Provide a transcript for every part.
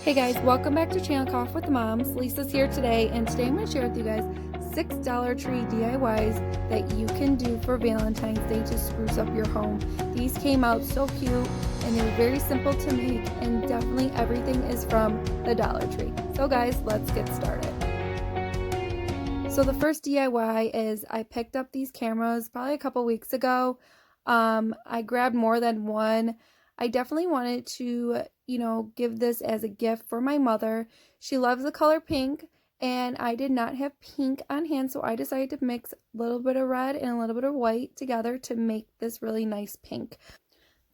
Hey guys, welcome back to Channel Coffee with the Moms. Lisa's here today, and today I'm going to share with you guys 6 Dollar Tree DIYs that you can do for Valentine's Day to spruce up your home. These came out so cute, and they were very simple to make, and definitely everything is from the Dollar Tree. So guys, let's get started. So the first DIY is I picked up these cameras probably a couple weeks ago. I grabbed more than one. I definitely wanted to, give this as a gift for my mother. She loves the color pink, and I did not have pink on hand, so I decided to mix a little bit of red and a little bit of white together to make this really nice pink.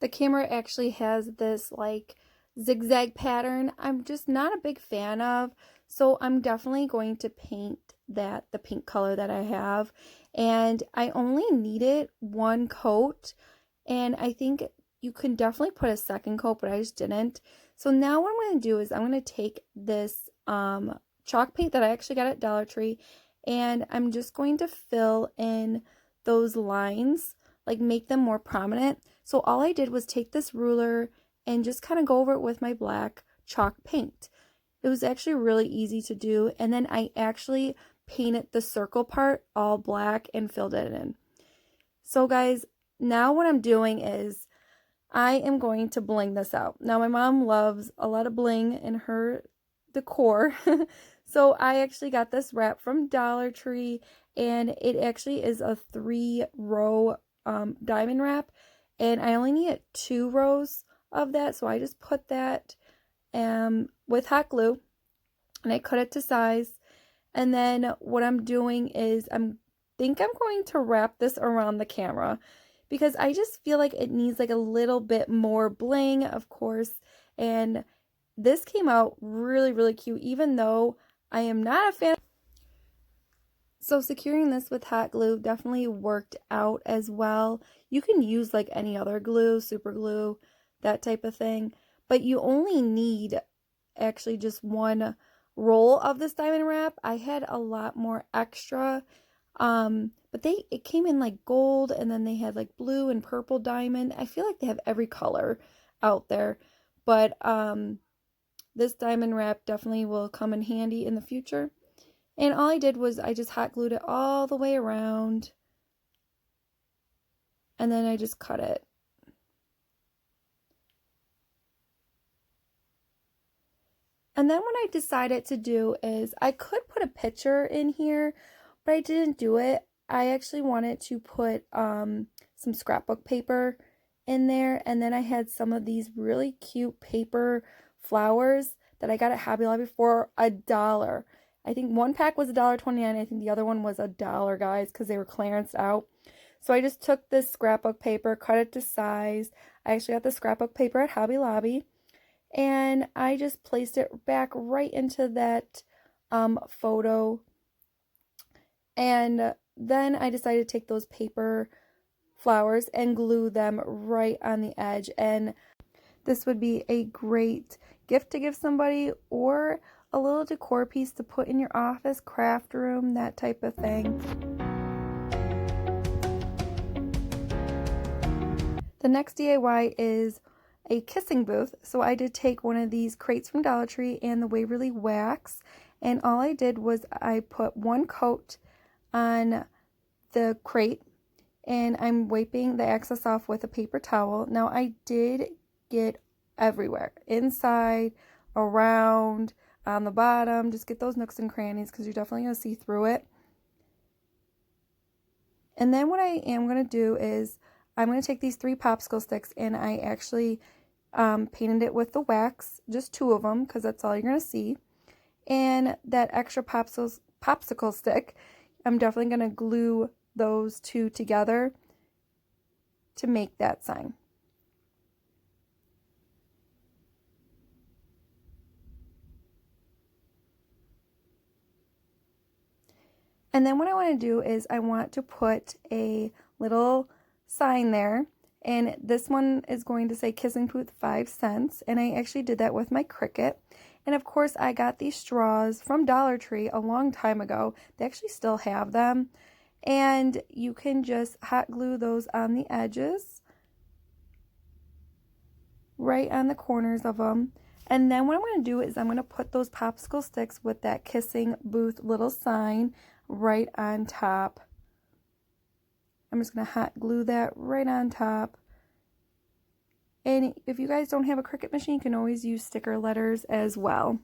The camera actually has this like zigzag pattern I'm just not a big fan of, so I'm definitely going to paint that the pink color that I have, and I only needed one coat, and I think you can definitely put a second coat, but I just didn't. So now what I'm going to do is I'm going to take this chalk paint that I actually got at Dollar Tree, and I'm just going to fill in those lines, like make them more prominent. So all I did was take this ruler and just kind of go over it with my black chalk paint. It was actually really easy to do, and then I actually painted the circle part all black and filled it in. So guys, now what I'm doing is I am going to bling this out. Now my mom loves a lot of bling in her decor. So I actually got this wrap from Dollar Tree, and it actually is a 3-row diamond wrap, and I only needed 2 rows of that, so I just put that with hot glue, and I cut it to size. And then what I'm doing is think I'm going to wrap this around the camera, because I just feel like it needs like a little bit more bling, of course. And this came out really, really cute, even though I am not a fan. So securing this with hot glue definitely worked out as well. You can use like any other glue, super glue, that type of thing, but you only need actually just one roll of this diamond wrap. I had a lot more extra, but it came in like gold, and then they had like blue and purple diamond. I feel like they have every color out there, but this diamond wrap definitely will come in handy in the future. And all I did was I just hot glued it all the way around, and then I just cut it. And then what I decided to do is I could put a picture in here, but I didn't do it. I actually wanted to put some scrapbook paper in there, and then I had some of these really cute paper flowers that I got at Hobby Lobby for $1. I think one pack was $1.29. I think the other one was $1, guys, because they were clearanced out. So I just took this scrapbook paper, cut it to size. I actually got the scrapbook paper at Hobby Lobby, and I just placed it back right into that photo. And then I decided to take those paper flowers and glue them right on the edge. And this would be a great gift to give somebody, or a little decor piece to put in your office, craft room, that type of thing. The next DIY is a kissing booth. So I did take one of these crates from Dollar Tree and the Waverly wax, and all I did was I put one coat on the crate, and I'm wiping the excess off with a paper towel. Now I did get everywhere, inside, around, on the bottom. Just get those nooks and crannies, because you're definitely going to see through it. And then what I am going to do is I'm going to take these 3 popsicle sticks, and I actually painted it with the wax, just 2 of them, because that's all you're going to see. And that extra popsicle stick, I'm definitely going to glue those 2 together to make that sign. And then what I want to do is I want to put a little sign there, and this one is going to say Kissing Booth 5 cents, and I actually did that with my Cricut. And of course I got these straws from Dollar Tree a long time ago. They actually still have them, and you can just hot glue those on the edges, right on the corners of them. And then what I'm going to do is I'm going to put those popsicle sticks with that kissing booth little sign right on top. I'm just going to hot glue that right on top. And if you guys don't have a Cricut machine, you can always use sticker letters as well.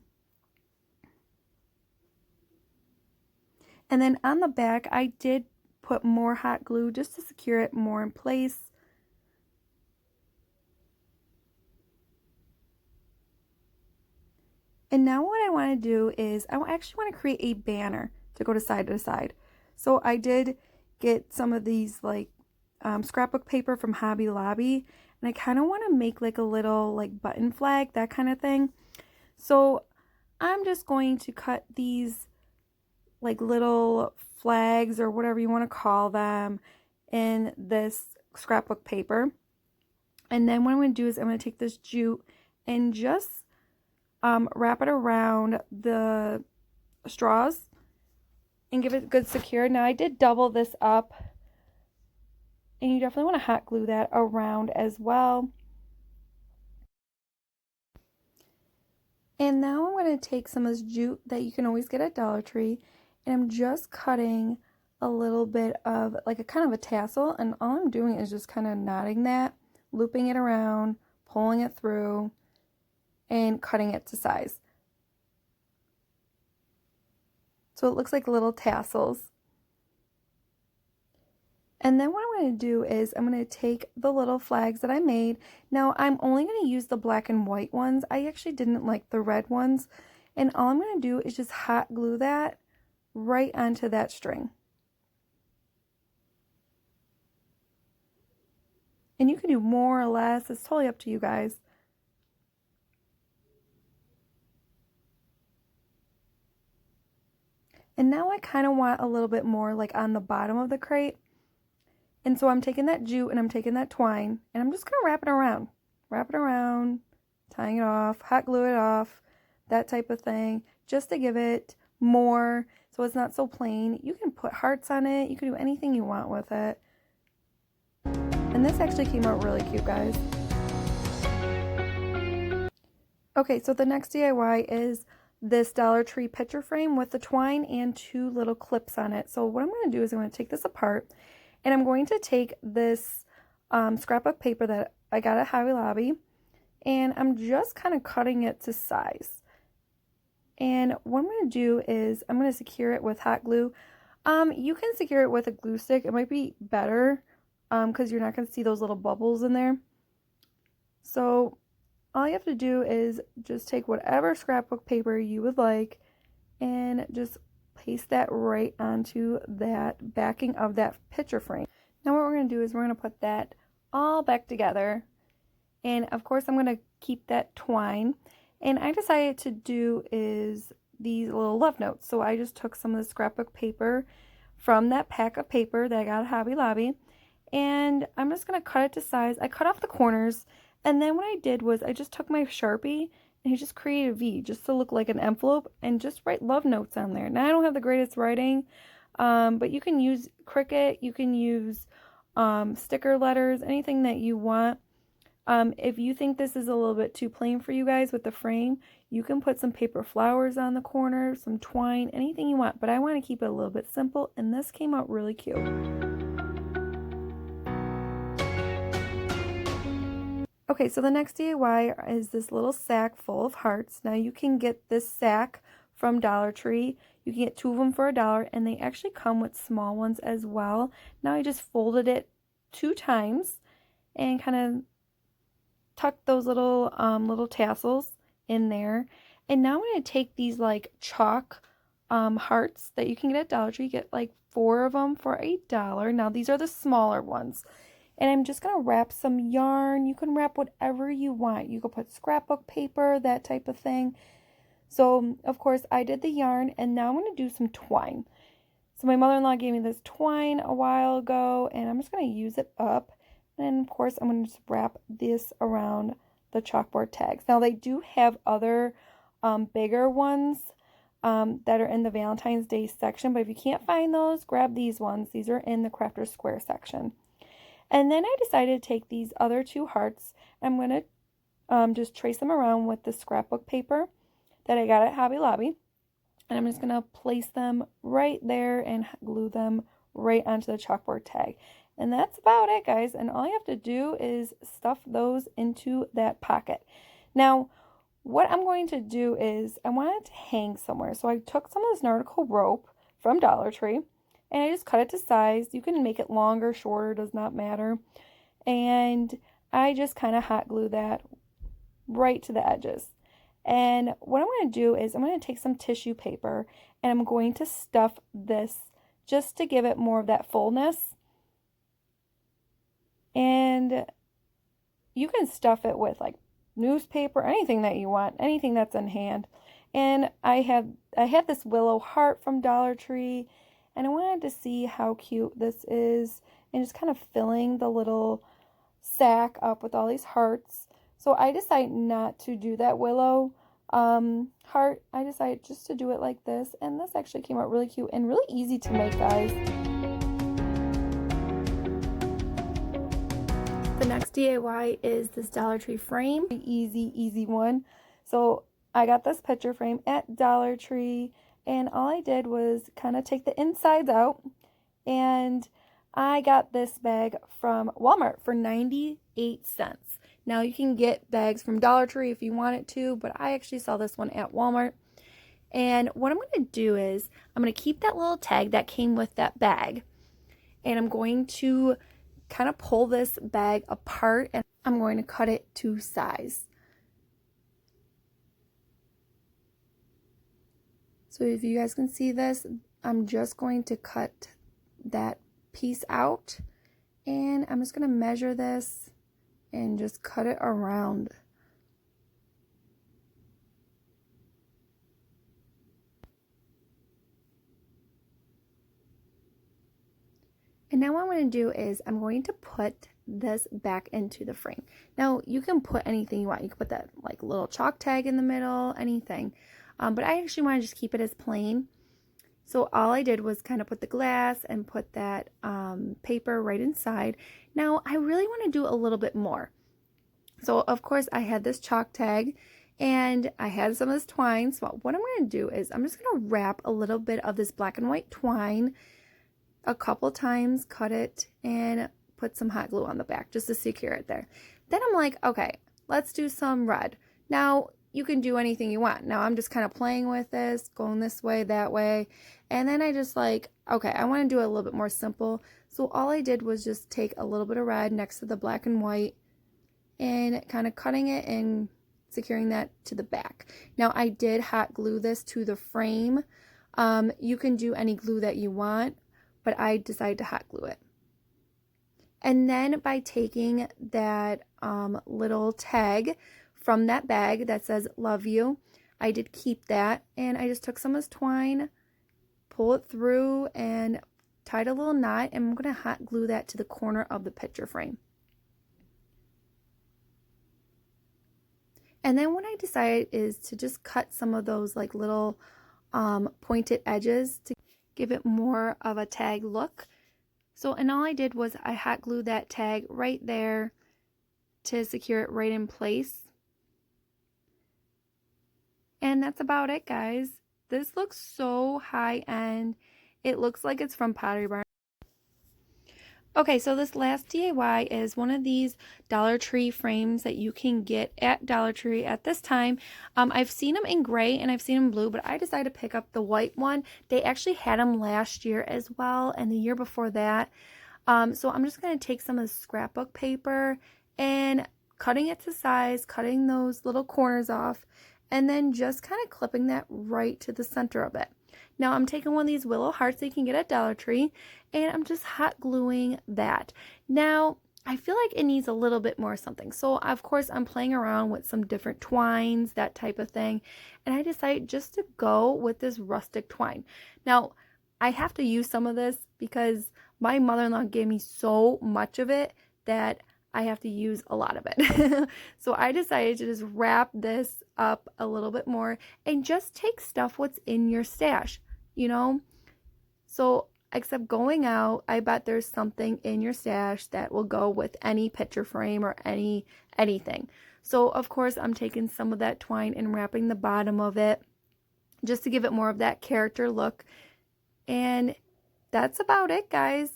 And then on the back, I did put more hot glue just to secure it more in place. And now what I want to do is I actually want to create a banner to go to side. So I did get some of these like scrapbook paper from Hobby Lobby, and I kind of want to make like a little like button flag, that kind of thing. So I'm just going to cut these like little flags or whatever you want to call them in this scrapbook paper. And then what I'm going to do is I'm going to take this jute and just wrap it around the straws and give it good secure. Now I did double this up, and you definitely want to hot glue that around as well. And now I'm going to take some of this jute that you can always get at Dollar Tree, and I'm just cutting a little bit of like a kind of a tassel, and all I'm doing is just kind of knotting that, looping it around, pulling it through, and cutting it to size. So it looks like little tassels. And then what I'm going to do is I'm going to take the little flags that I made. Now I'm only going to use the black and white ones. I actually didn't like the red ones. And all I'm going to do is just hot glue that right onto that string. And you can do more or less. It's totally up to you guys. And now I kind of want a little bit more like on the bottom of the crate. And so I'm taking that jute and I'm taking that twine and I'm just going to wrap it around, tying it off, hot glue it off, that type of thing, just to give it more so it's not so plain. You can put hearts on it. You can do anything you want with it. And this actually came out really cute, guys. Okay, so the next DIY is this Dollar Tree picture frame with the twine and 2 little clips on it. So what I'm going to do is I'm going to take this apart, and I'm going to take this scrapbook paper that I got at Hobby Lobby, and I'm just kind of cutting it to size. And what I'm going to do is I'm going to secure it with hot glue. You can secure it with a glue stick. It might be better because you're not going to see those little bubbles in there. So all you have to do is just take whatever scrapbook paper you would like and just paste that right onto that backing of that picture frame. Now what we're going to do is we're going to put that all back together. And of course I'm going to keep that twine. And I decided to do is these little love notes. So I just took some of the scrapbook paper from that pack of paper that I got at Hobby Lobby. And I'm just going to cut it to size. I cut off the corners. And then what I did was I just took my Sharpie and I just created a V just to look like an envelope and just write love notes on there. Now I don't have the greatest writing, but you can use Cricut, you can use sticker letters, anything that you want. If you think this is a little bit too plain for you guys with the frame, you can put some paper flowers on the corner, some twine, anything you want. But I want to keep it a little bit simple, and this came out really cute. Okay, so the next DIY is this little sack full of hearts. Now you can get this sack from Dollar Tree. You can get 2 of them for $1, and they actually come with small ones as well. Now I just folded it 2 times and kind of tucked those little little tassels in there. And now I'm going to take these like chalk hearts that you can get at Dollar Tree. You get like 4 of them for $1. Now these are the smaller ones. And I'm just going to wrap some yarn. You can wrap whatever you want. You could put scrapbook paper, that type of thing. So, of course, I did the yarn, and now I'm going to do some twine. So my mother-in-law gave me this twine a while ago, and I'm just going to use it up. And, of course, I'm going to just wrap this around the chalkboard tags. Now, they do have other bigger ones that are in the Valentine's Day section. But if you can't find those, grab these ones. These are in the Crafter's Square section. And then I decided to take these other 2 hearts. I'm going to just trace them around with the scrapbook paper that I got at Hobby Lobby. And I'm just going to place them right there and glue them right onto the chalkboard tag. And that's about it, guys. And all you have to do is stuff those into that pocket. Now, what I'm going to do is I want it to hang somewhere. So I took some of this nautical rope from Dollar Tree and I just cut it to size. You can make it longer, shorter, does not matter. And I just kind of hot glue that right to the edges. And what I'm going to do is I'm going to take some tissue paper and I'm going to stuff this just to give it more of that fullness. And you can stuff it with like newspaper, anything that you want, anything that's in hand. And I had this willow heart from Dollar Tree, and I wanted to see how cute this is, and just kind of filling the little sack up with all these hearts. So I decided not to do that willow heart. I decided just to do it like this, and this actually came out really cute and really easy to make, guys. The next DIY is this Dollar Tree frame. Easy one. So I got this picture frame at Dollar Tree, and all I did was kind of take the insides out, and I got this bag from Walmart for 98 cents. Now you can get bags from Dollar Tree if you want it to, but I actually saw this one at Walmart. And what I'm going to do is I'm going to keep that little tag that came with that bag, and I'm going to kind of pull this bag apart and I'm going to cut it to size. So if you guys can see this, I'm just going to cut that piece out, and I'm just going to measure this and just cut it around. And now what I'm going to do is I'm going to put this back into the frame. Now you can put anything you want. You can put that like little chalk tag in the middle, anything. But I actually want to just keep it as plain. So all I did was kind of put the glass and put that paper right inside. Now I really want to do a little bit more. So of course I had this chalk tag and I had some of this twine. So what I'm going to do is I'm just going to wrap a little bit of this black and white twine a couple times, cut it, and put some hot glue on the back just to secure it there. Then I'm like, okay, let's do some red. Now you can do anything you want. Now I'm just kind of playing with this, going this way, that way, and then I just like, okay, I want to do it a little bit more simple. So all I did was just take a little bit of red next to the black and white and kind of cutting it and securing that to the back. Now I did hot glue this to the frame. You can do any glue that you want, but I decided to hot glue it. And then by taking that little tag from that bag that says love you, I did keep that, and I just took some of this twine, pull it through, and tied a little knot, and I'm going to hot glue that to the corner of the picture frame. And then what I decided is to just cut some of those like little pointed edges to give it more of a tag look. So, and all I did was I hot glued that tag right there to secure it right in place. And that's about it, guys. This looks so high end. It looks like it's from Pottery Barn. Okay, so this last DIY is one of these Dollar Tree frames that you can get at Dollar Tree at this time. I've seen them in gray and I've seen them in blue, but I decided to pick up the white one. They actually had them last year as well and the year before that. So I'm just going to take some of the scrapbook paper and cutting it to size, cutting those little corners off, and then just kind of clipping that right to the center of it. Now I'm taking one of these willow hearts that you can get at Dollar Tree, and I'm just hot gluing that. Now I feel like it needs a little bit more something, so of course I'm playing around with some different twines, that type of thing, and I decided just to go with this rustic twine. Now I have to use some of this because my mother-in-law gave me so much of it that I have to use a lot of it. So I decided to just wrap this up a little bit more and just take stuff what's in your stash, you know? So except going out, I bet there's something in your stash that will go with any picture frame or anything. So of course I'm taking some of that twine and wrapping the bottom of it just to give it more of that character look. And that's about it, guys.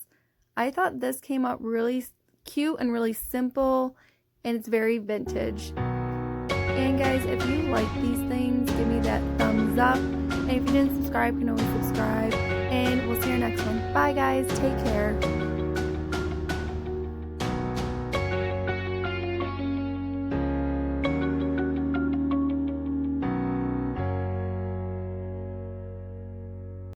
I thought this came out really cute and really simple, and it's very vintage. And guys, if you like these things, give me that thumbs up. And if you didn't subscribe, you can always subscribe. And we'll see you next one. Bye guys, take care.